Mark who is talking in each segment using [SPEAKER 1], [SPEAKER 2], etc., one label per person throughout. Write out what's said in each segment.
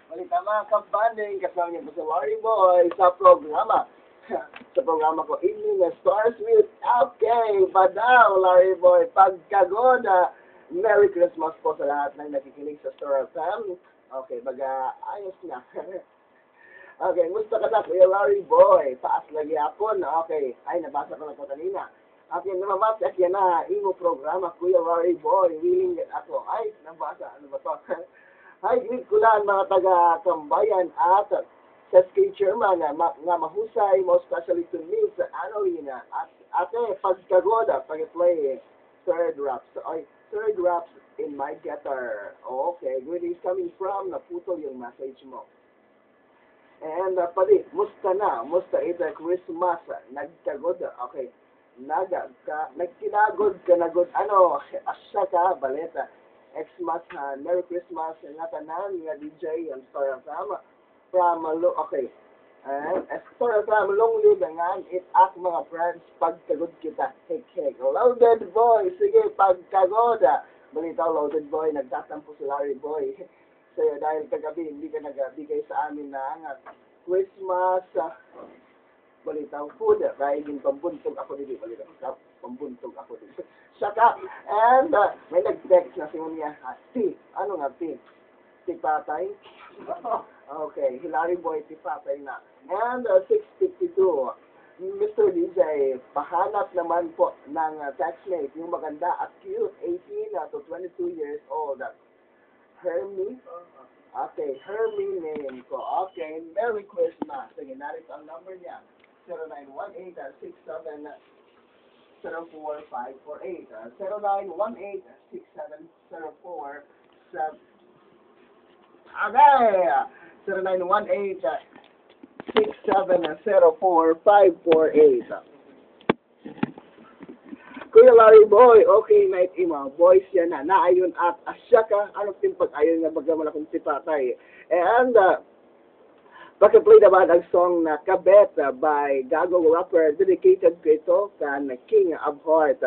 [SPEAKER 1] Balita mga kabanding, kasama niyo po si Larry Boy sa programa. Sa programa ko, Evening Stars with okay, Badaw, Larry Boy, Pagkagoda. Merry Christmas po sa lahat ng nakikinig sa Star FM. Okay, baga, ayos na. Okay, gusto ka na, Kuya Larry Boy. Taas lagi ako na, okay. Ay, nabasa ko na ito kanina. At yan naman, at yan na, imo programa, Kuya Larry Boy. Willing ako. Ay, nabasa, ano ba to? Hi, greet ko lang mga taga-Kambayan at sa skate chairman nga mahusay, most especially to Miss Annalina at ate Pagkagoda, pag-play third raps. Ay, third raps in my guitar. Okay, greetings coming from, naputol yung message mo. And pali, musta na? Musta ito Christmas? Nagkagod, okay. Nagkinagod ka na good. Ano, asya ka, baleta. Xmas, Merry Christmas, nga tanan, nga DJ, ang Star FM, from, okay. And, Star FM, long live nga, it at mga friends, pagkagod kita. Hek, loaded boy, sige, pagkagod. Balita, loaded boy, nagtatampo si Larry Boy. Sa'yo, dahil kagabi, hindi ka nagbigay sa amin ng Christmas, balita, food, dahil yung pambuntog ako dito, balita, pambuntog ako dito. Saka, and may nag-text na si niya, T, ano nga T? T Patay? Okay, Hilary Boy, T Patay na. And 6:52, Mr. DJ, pahanap naman po ng textmate, yung maganda at cute, 18 to 22 years old. Hermie? Okay, Hermie name ko. Okay, Merry Christmas. Sige, narito ang number niya. 0918-67 04548 0918-6704 okay 0918-6704-548 Kuya Larry Boy, okay night ima, boys yan na, naayon at asya ka, anong timpag ayon nga baga malakong tipatay. And, pag-play naman ang song na Kabet by Gago Rapper, dedicated ko ito kan King of Heart,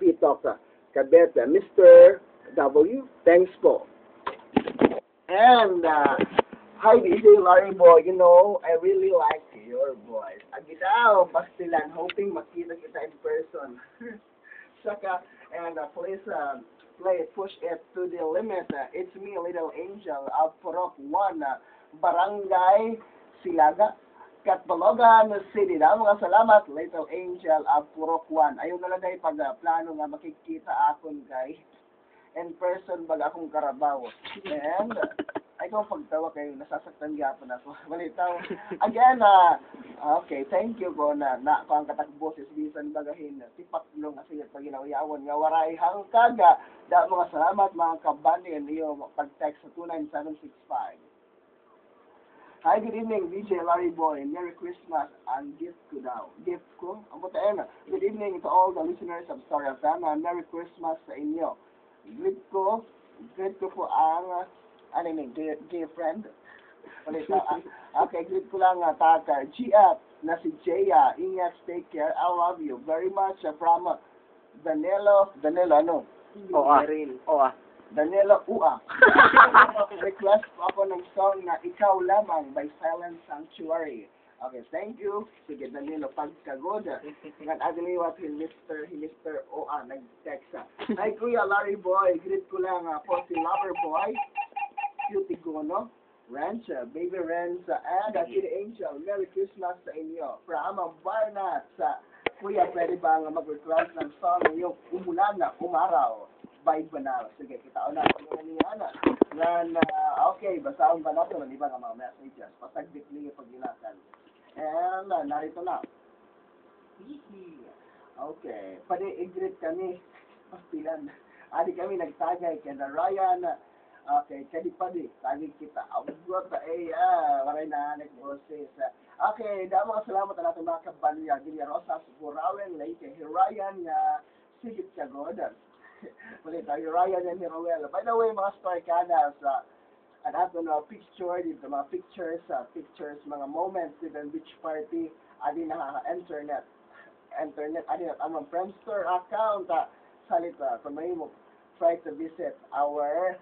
[SPEAKER 1] Bitok, Kabet, Mr. W, thanks po. And, hi DJ Larry Boy, you know, I really like your voice. Agitaw, Bastilan, hoping makita kita in person. Saka, and please play it, push it to the limit. It's me, Little Angel, of Purok 1, Barangay Silaga, Katbalogan City. Mga salamat, Little Angel of Purok 1. Ayun na lang guys, pag plano nga makikita akong guys in person baga akong Karabaw. And ay kung pagtawa kayo, nasasaktan gapon ako. Balitaw. Again, okay, thank you ko na ko ang katakbo si Bisan bagahin. Tipak nung kasi pag ginawiyawan nga waray hangkaga. Da mga salamat mga kabanding niyo pag-text sa 29765. Hi, good evening, DJ Larry Boy. Merry Christmas and gift ko daw. Gift ko? Ang putain. Good evening to all the listeners of Star FM. Merry Christmas sa inyo. Greet ko po ang gay friend. Okay, greet ko lang taka GF na si Jaya. Ingat, take care. I love you very much from Danilo ano? Danilo Ua. Request po ako ng song na Ikaw Lamang by Silent Sanctuary. Okay, thank you. Sige, Danilo, pagkagoda. Ngan agaliwat Mr. Oa, nag-text. Hi, Kuya Larry Boy. Greet ko lang po si Lover Boy. Cutie Gono, Ranch, Baby Renz, and Kid Angel. Merry Christmas sa inyo. From Barnat, Kuya, pwede ba nga mag-request ng song yung Umulan na Umaraw by Banal? Sige, kita na. Okay, basahin ba natin? Di ba nga mga messages? Pasagdik niyo pag-ilatan. And, narito na. Okay, pwede i-greet kami. Pastilan. Adi kami nagtagay kay Ryan. Okay, kadi padi, tagig kita. Abot waray na boses. Okay, damo mga salamat na natin mga kabalya. Gili Rosas, Burawen, Lake, Hirayan, Sigit Kagodan. Ulit, Hirayan and Hiroel. By the way, mga Starcanas, ato na picture, dito mga pictures, mga moments, dito beach party, adi na internet, adi na amang Friendster account, salita, kung may mo, try to visit our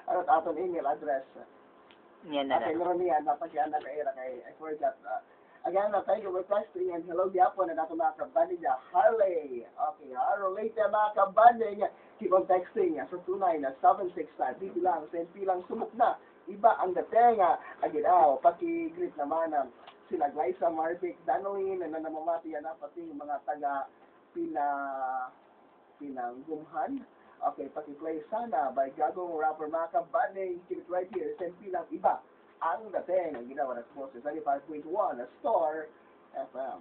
[SPEAKER 1] Ano aton email address?
[SPEAKER 2] Yan na
[SPEAKER 1] Okay,
[SPEAKER 2] lang.
[SPEAKER 1] meron niya, napagyan na kay I forgot. Again, thank you for texting and hello diapon na nato mga kabandi niya. Harley. Okay, relate na mga kabandi niya. Keep on texting niya. So, tunay na 765. Di lang, SNP lang sumuk na. Iba ang dating. Aginaw, paki-greet naman sila Glyza, Marvic, Danolin, na namamati yan na pati yung mga taga Pinanggumhan. Okay, paki-play sana by Gagong Rapper mga kabandi. Keep it right here. SNP lang iba ang dating ang ginawa ng boses 95.1 na Star FM.